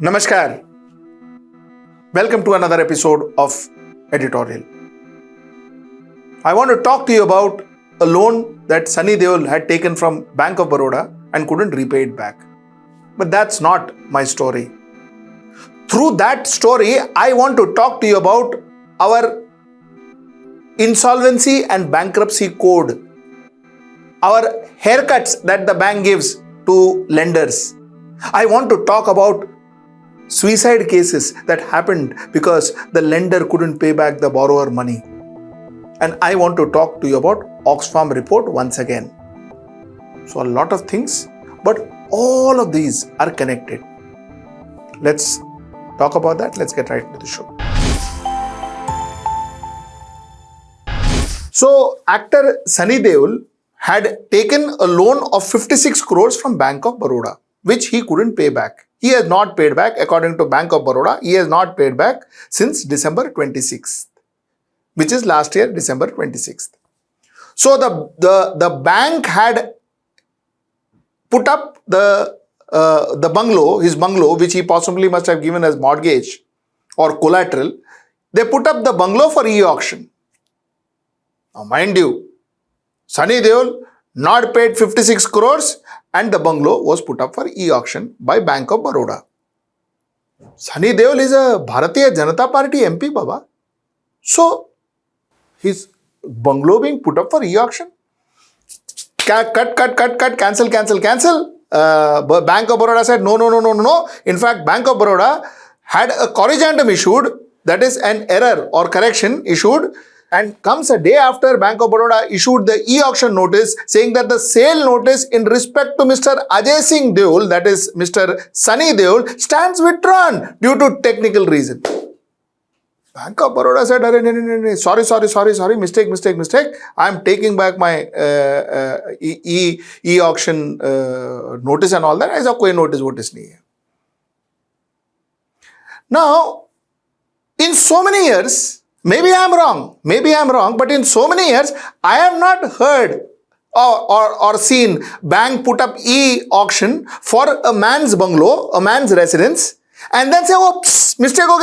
Namaskar. Welcome to another episode of Editorial. I want to talk to you about a loan that Sunny Deol had taken from Bank of Baroda and couldn't repay it back. But that's not my story. Through that story, I want to talk to you about our insolvency and bankruptcy code, our haircuts that the bank gives to lenders. I want to talk about suicide cases that happened because the lender couldn't pay back the borrower money. And I want to talk to you about Oxfam report once again. So a lot of things, but all of these are connected. Let's talk about that. Let's get right into the show. So actor Sunny Deol had taken a loan of 56 crores from Bank of Baroda, which he couldn't pay back. He has not paid back, according to Bank of Baroda, he has not paid back since December 26th, which is last year, December 26th. So the bank had put up the bungalow, his bungalow, which he possibly must have given as mortgage or collateral. They put up the bungalow for e-auction. Now, mind you, Sunny Deol not paid 56 crores and the bungalow was put up for e-auction by Bank of Baroda. Sunny Deol is a Bharatiya Janata Party MP, Baba. So, his bungalow being put up for e-auction? Cut, cancel. Bank of Baroda said, no. In fact, Bank of Baroda had a corrigendum issued, that is an error or correction issued, and comes a day after Bank of Baroda issued the e-auction notice saying that the sale notice in respect to Mr. Ajay Singh Deol, that is Mr. Sunny Deol, stands withdrawn due to technical reason. Bank of Baroda said, sorry, mistake. I am taking back my e-auction notice and all that. Aisa koi notice nahi hai. Now, in so many years, maybe I am wrong, but in so many years, I have not heard or seen bank put up e-auction for a man's bungalow, a man's residence, and then say, mistake ho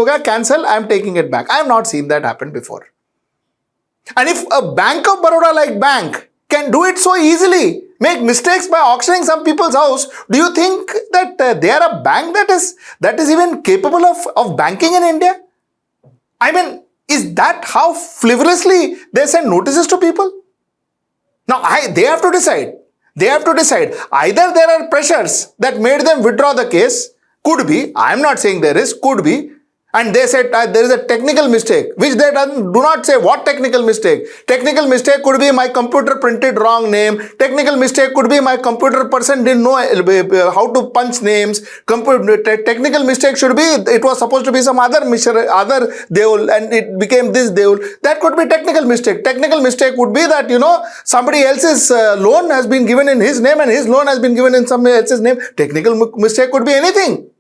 gaya, cancel, I am taking it back. I have not seen that happen before. And if a Bank of Baroda like bank can do it so easily, make mistakes by auctioning some people's house, do you think that they are a bank that is even capable of banking in India? I mean, is that how frivolously they send notices to people? Now, they have to decide. Either there are pressures that made them withdraw the case, could be, I am not saying there is, could be, and they said there is a technical mistake, which they do not say what technical mistake. Technical mistake could be my computer printed wrong name. Technical mistake could be my computer person didn't know how to punch names. Technical mistake should be it was supposed to be some other Deol and it became this Deol. That could be technical mistake. Technical mistake would be that, somebody else's loan has been given in his name and his loan has been given in somebody else's name. Technical mistake could be anything.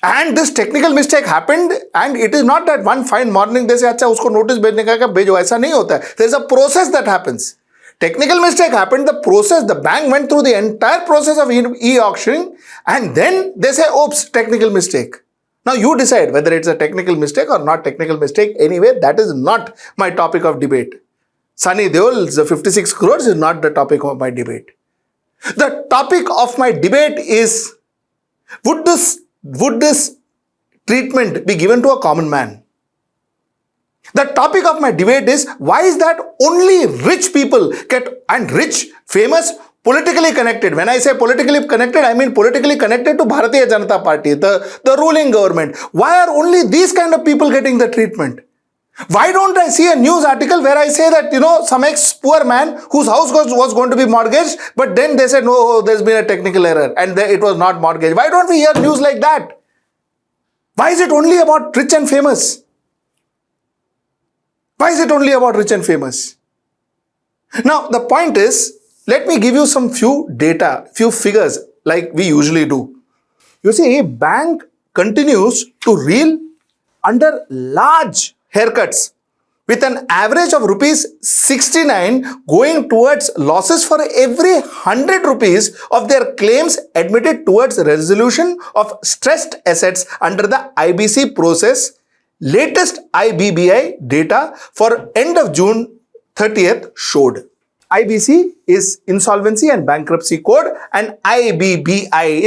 And this technical mistake happened, and it is not that one fine morning they say, अच्छा उसको notice भेजने का क्या भेजो, ऐसा नहीं होता है. There is a process that happens. Technical mistake happened, the bank went through the entire process of e-auctioning, and then they say, oops, technical mistake. Now you decide whether it's a technical mistake or not technical mistake. Anyway, that is not my topic of debate. Sunny Deol's 56 crores is not the topic of my debate. The topic of my debate is, would this treatment be given to a common man? The topic of my debate is, why is that only rich people and rich, famous, politically connected. When I say politically connected, I mean politically connected to Bharatiya Janata Party, the ruling government. Why are only these kind of people getting the treatment? Why don't I see a news article where I say that, some ex-poor man whose house was going to be mortgaged, but then they said, no, there's been a technical error and it was not mortgaged. Why don't we hear news like that? Why is it only about rich and famous? Now, the point is, let me give you some few figures like we usually do. You see, bank continues to reel under large haircuts with an average of rupees 69 going towards losses for every 100 rupees of their claims admitted towards resolution of stressed assets under the IBC process. Latest IBBI data for end of June 30th showed. IBC is Insolvency and Bankruptcy Code, and IBBI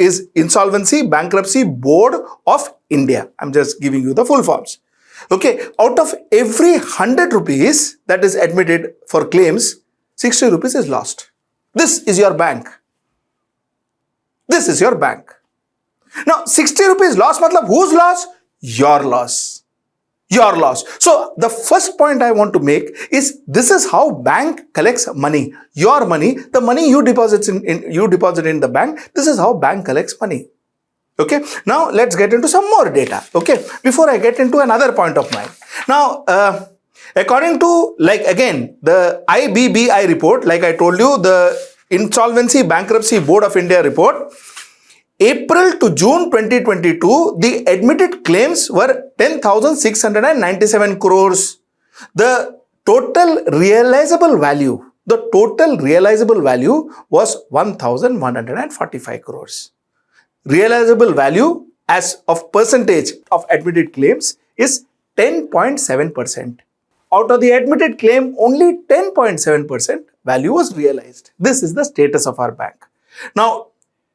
is Insolvency Bankruptcy Board of India. I'm just giving you the full forms. Okay, out of every 100 rupees that is admitted for claims, 60 rupees is lost. This is your bank. This is your bank. Now, 60 rupees loss, matlab whose loss? Your loss. Your loss. So, the first point I want to make is this is how bank collects money. Your money, the money you deposit in the bank, this is how bank collects money. Okay, now let's get into some more data. Okay, before I get into another point of mine. Now, according to, like, again, the IBBI report, like I told you, the Insolvency Bankruptcy Board of India report, April to June 2022, the admitted claims were 10,697 crores. The total realizable value was 1,145 crores. Realizable value as of percentage of admitted claims is 10.7%. Out of the admitted claim, only 10.7% value was realized. This is the status of our bank. Now,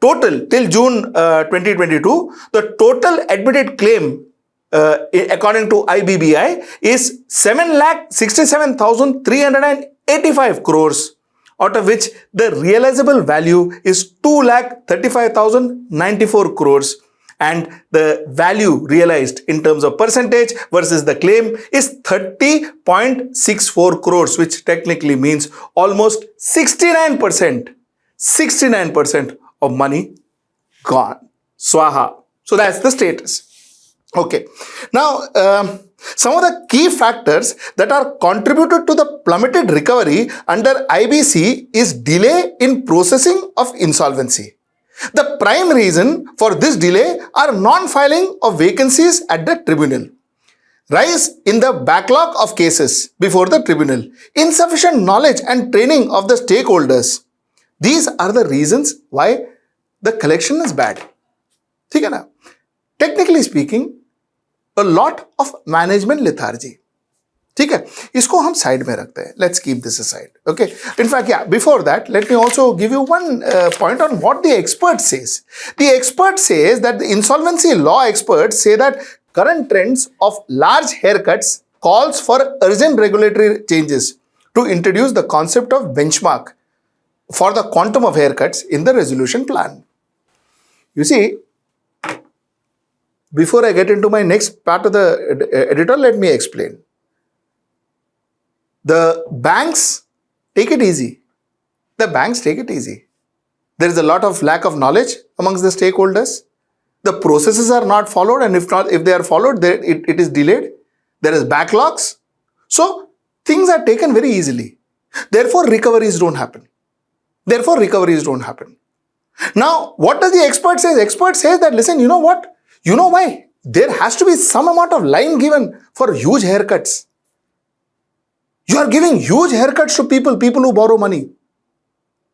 total till June 2022, the total admitted claim according to IBBI is 7,67,385 crores, out of which the realizable value is 2,35,094 crores, and the value realized in terms of percentage versus the claim is 30.64 crores, which technically means almost 69% of money gone. Swaha. So that's the status. Okay. Now, some of the key factors that are contributed to the plummeted recovery under IBC is delay in processing of insolvency. The prime reason for this delay are non-filing of vacancies at the tribunal, rise in the backlog of cases before the tribunal, insufficient knowledge and training of the stakeholders. These are the reasons why the collection is bad. ठीक है ना? Technically speaking, a lot of management lethargy. ठीक है, इसको हम side में रखते हैं. Let's keep this aside. Okay. In fact, yeah, before that, let me also give you one point on what the expert says. The expert says that the insolvency law experts say that current trends of large haircuts calls for urgent regulatory changes to introduce the concept of benchmark for the quantum of haircuts in the resolution plan. You see, before I get into my next part of the editorial, let me explain. The banks take it easy. The banks take it easy. There is a lot of lack of knowledge amongst the stakeholders. The processes are not followed, and if they are followed, it is delayed. There is backlogs. So things are taken very easily. Therefore, recoveries don't happen. Now, what does the expert say? The expert says that, listen, you know what? You know why? There has to be some amount of line given for huge haircuts. You are giving huge haircuts to people who borrow money.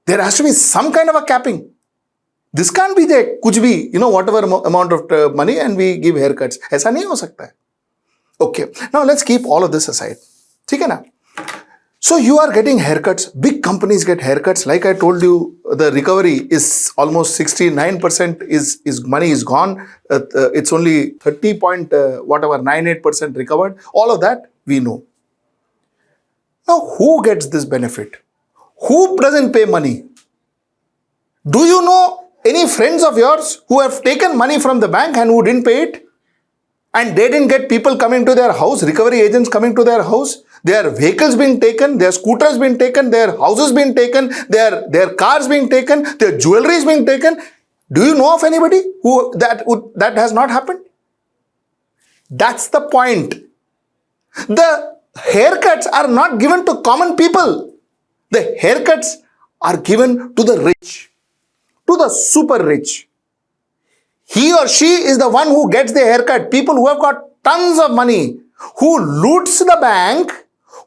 There has to be some kind of a capping. This can't be there, kuch bhi, whatever amount of money, and we give haircuts. Aisa nahi ho sakta hai. Okay, now let's keep all of this aside. ठीक है ना? So you are getting haircuts. Big companies get haircuts. Like I told you, the recovery is almost 69% is money is gone. It's only 30.98% recovered. All of that we know. Now, who gets this benefit? Who doesn't pay money? Do you know any friends of yours who have taken money from the bank and who didn't pay it? And they didn't get people coming to their house, recovery agents coming to their house, their vehicles being taken, their scooters being taken, their houses being taken, their cars being taken, their jewelry is being taken. Do you know of anybody who that has not happened? That's the point. The haircuts are not given to common people. The haircuts are given to the rich, to the super rich. He or she is the one who gets the haircut. People who have got tons of money, who loots the bank,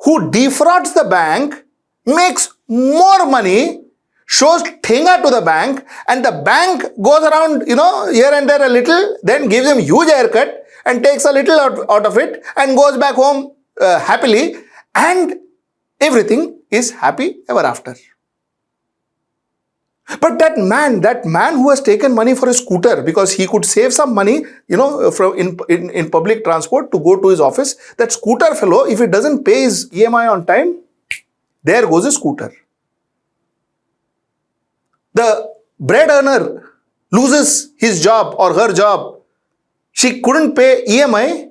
who defrauds the bank, makes more money, shows thenga to the bank, and the bank goes around, here and there a little, then gives him huge haircut and takes a little out of it and goes back home happily, and everything is happy ever after. But that man who has taken money for a scooter because he could save some money, from in public transport to go to his office, that scooter fellow, if he doesn't pay his EMI on time, there goes a scooter. The bread earner loses his job or her job. She couldn't pay EMI,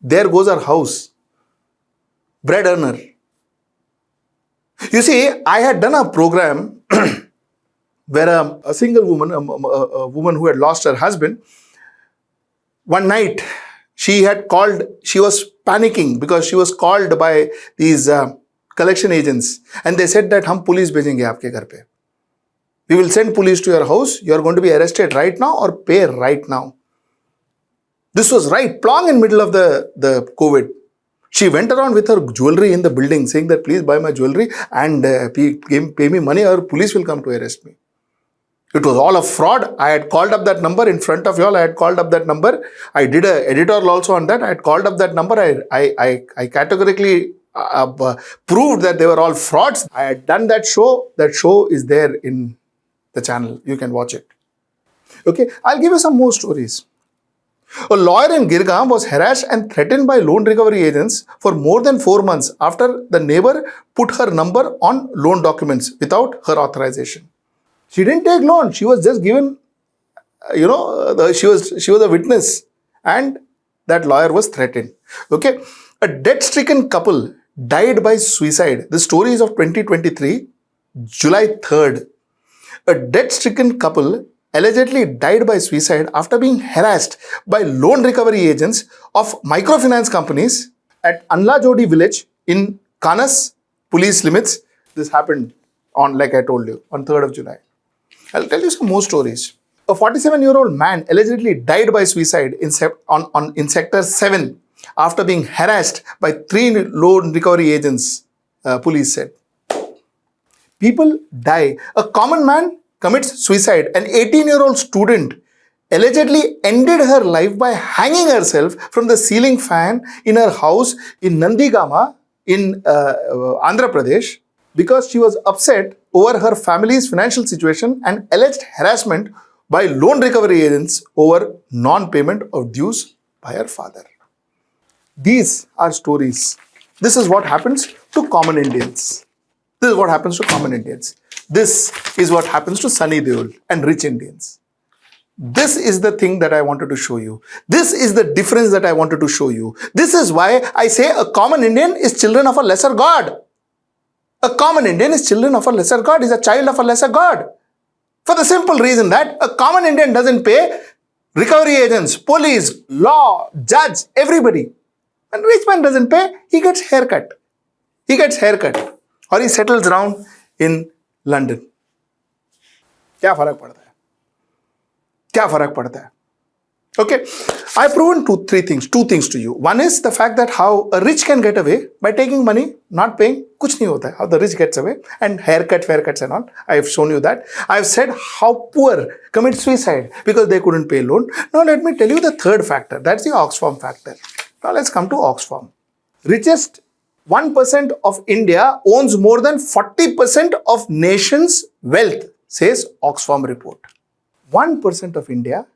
there goes her house. Bread earner. You see, I had done a program where a single woman, a woman who had lost her husband, one night she was panicking because she was called by these collection agents, and they said that hum police bhejenge aapke ghar pe. We will send police to your house. You are going to be arrested right now or pay right now. This was right plong in middle of the COVID. She went around with her jewelry in the building saying that please buy my jewelry and pay me money or police will come to arrest me. It was all a fraud. I had called up that number in front of you all. I had called up that number. I did an editorial also on that. I had called up that number. I categorically proved that they were all frauds. I had done that show. That show is there in the channel. You can watch it. Okay, I'll give you some more stories. A lawyer in Girgaon was harassed and threatened by loan recovery agents for more than 4 months after the neighbor put her number on loan documents without her authorization. She didn't take loan. She was just given, she was a witness, and that lawyer was threatened. Okay, a debt-stricken couple died by suicide. The story is of 2023, July 3rd. A debt-stricken couple allegedly died by suicide after being harassed by loan recovery agents of microfinance companies at Anlajodi village in Kanas police limits. This happened on, like I told you, on 3rd of July. I'll tell you some more stories. A 47-year-old man allegedly died by suicide in Sector 7 after being harassed by 3 loan recovery agents, police said. People die. A common man commits suicide. An 18-year-old student allegedly ended her life by hanging herself from the ceiling fan in her house in Nandigama in Andhra Pradesh because she was upset over her family's financial situation and alleged harassment by loan recovery agents over non-payment of dues by her father. These are stories. This is what happens to common Indians. This is what happens to common Indians. This is what happens to Sunny Deol and rich Indians. This is the thing that I wanted to show you. This is the difference that I wanted to show you. This is why I say a common Indian is children of a lesser God. A common Indian is children of a lesser God, is a child of a lesser God. For the simple reason that a common Indian doesn't pay recovery agents, police, law, judge, everybody. And rich man doesn't pay, he gets haircut. He gets haircut. Or he settles down in London. क्या फर्क पड़ता है? क्या फर्क पड़ता है? Okay, I've proven two things to you. One is the fact that how a rich can get away by taking money, not paying, कुछ नहीं होता है. How the rich gets away and haircuts and all. I have shown you that. I have said how poor commit suicide because they couldn't pay loan. Now let me tell you the third factor. That's the Oxfam factor. Now let's come to Oxfam. Richest 1% of India owns more than 40% of nation's wealth, says Oxfam report. 1% of India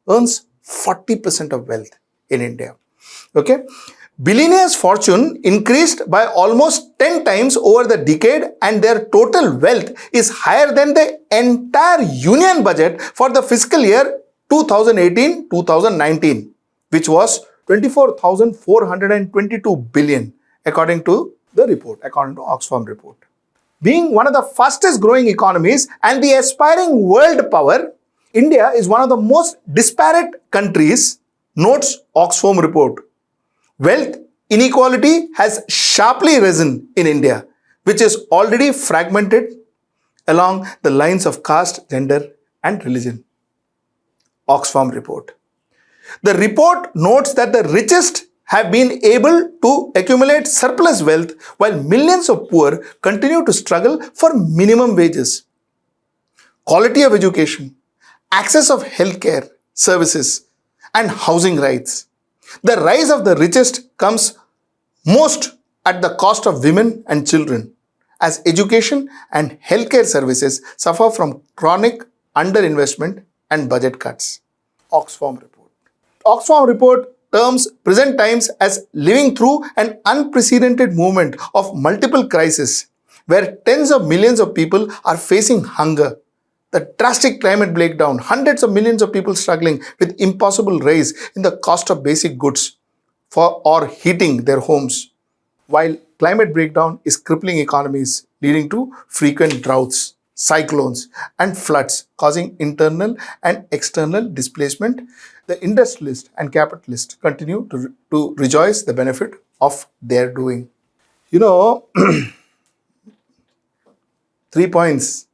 earns 40% of wealth in India. Okay. Billionaires' fortune increased by almost 10 times over the decade and their total wealth is higher than the entire union budget for the fiscal year 2018-2019, which was 24,422 billion, according to the report, according to Oxfam report. Being one of the fastest growing economies and the aspiring world power, India is one of the most disparate countries, notes Oxfam report. Wealth inequality has sharply risen in India, which is already fragmented along the lines of caste, gender, and religion. Oxfam report. The report notes that the richest have been able to accumulate surplus wealth while millions of poor continue to struggle for minimum wages. Quality of education, access of healthcare services, and housing rights. The rise of the richest comes most at the cost of women and children, as education and healthcare services suffer from chronic underinvestment and budget cuts. Oxfam report. Oxfam report terms present times as living through an unprecedented movement of multiple crises, where tens of millions of people are facing hunger, the drastic climate breakdown, hundreds of millions of people struggling with impossible rise in the cost of basic goods for or heating their homes, while climate breakdown is crippling economies, leading to frequent droughts, cyclones, and floods, causing internal and external displacement. The industrialist and capitalist continue to rejoice the benefit of their doing. 3 points.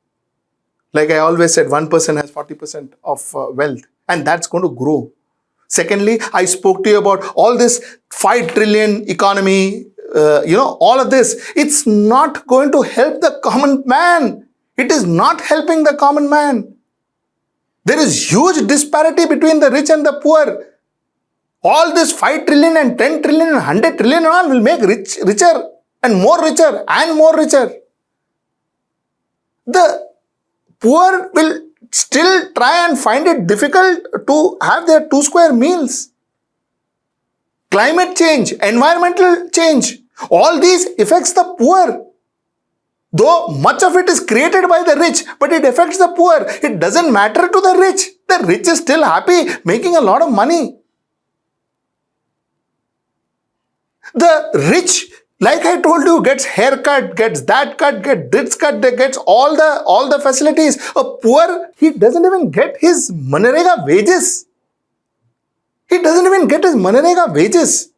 Like I always said, 1% has 40% of wealth, and that's going to grow. Secondly, I spoke to you about all this 5 trillion economy, all of this. It's not going to help the common man. It is not helping the common man. There is huge disparity between the rich and the poor. All this 5 trillion and 10 trillion and 100 trillion and all will make richer and more richer and more richer. The poor will still try and find it difficult to have their 2 square meals. Climate change, environmental change, all these affects the poor. Though much of it is created by the rich, but it affects the poor. It doesn't matter to the rich. The rich is still happy making a lot of money. The rich, like I told you, gets haircut, gets that cut, gets this cut, gets all the facilities. A poor, he doesn't even get his Manrega wages. He doesn't even get his Manrega wages.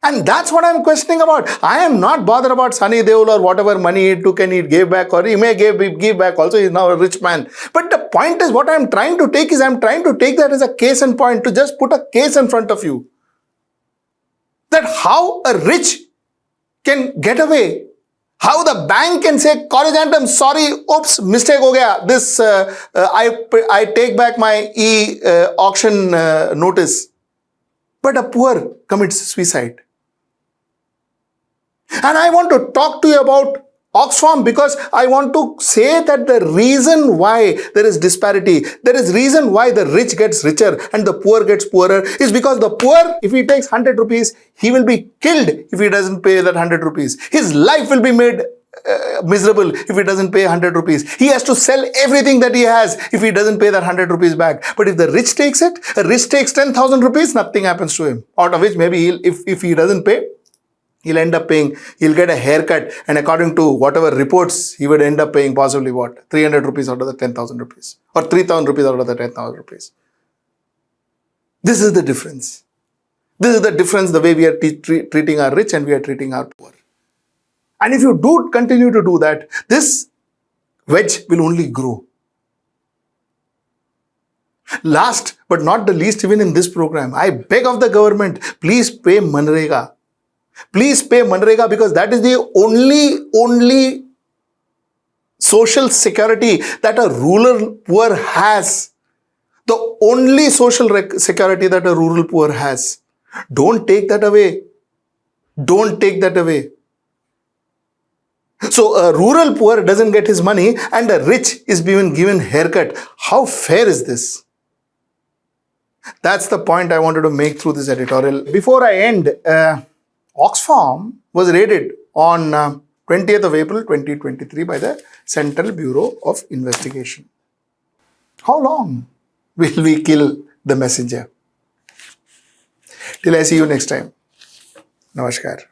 And that's what I'm questioning about. I am not bothered about Sunny Deol or whatever money he took and he gave back, or he may give back also. He's now a rich man. But the point is, what I'm trying to take that as a case in point, to just put a case in front of you. That how a rich can get away. How the bank can say, Corrigantum, sorry, oops, mistake ho gaya. This, I take back my auction notice. But a poor commits suicide. And I want to talk to you about Oxfam because I want to say that the reason why there is disparity, there is reason why the rich gets richer and the poor gets poorer is because the poor, if he takes 100 rupees, he will be killed if he doesn't pay that 100 rupees. His life will be made miserable if he doesn't pay 100 rupees. He has to sell everything that he has if he doesn't pay that 100 rupees back. But if the rich takes it, a rich takes 10,000 rupees, nothing happens to him. Out of which maybe if he doesn't pay, he'll end up paying, he'll get a haircut, and according to whatever reports, he would end up paying possibly 300 rupees out of the 10,000 rupees or 3,000 rupees out of the 10,000 rupees. This is the difference. This is the difference, the way we are treating our rich and we are treating our poor. And if you do continue to do that, this wedge will only grow. Last but not the least, even in this program, I beg of the government, please pay Manrega. Please pay Manrega, because that is the only social security that a rural poor has. The only social security that a rural poor has. Don't take that away. Don't take that away. So a rural poor doesn't get his money and a rich is being given haircut. How fair is this? That's the point I wanted to make through this editorial. Before I end, Oxfam was raided on 20th of April 2023 by the Central Bureau of Investigation. How long will we kill the messenger? Till I see you next time. Namaskar.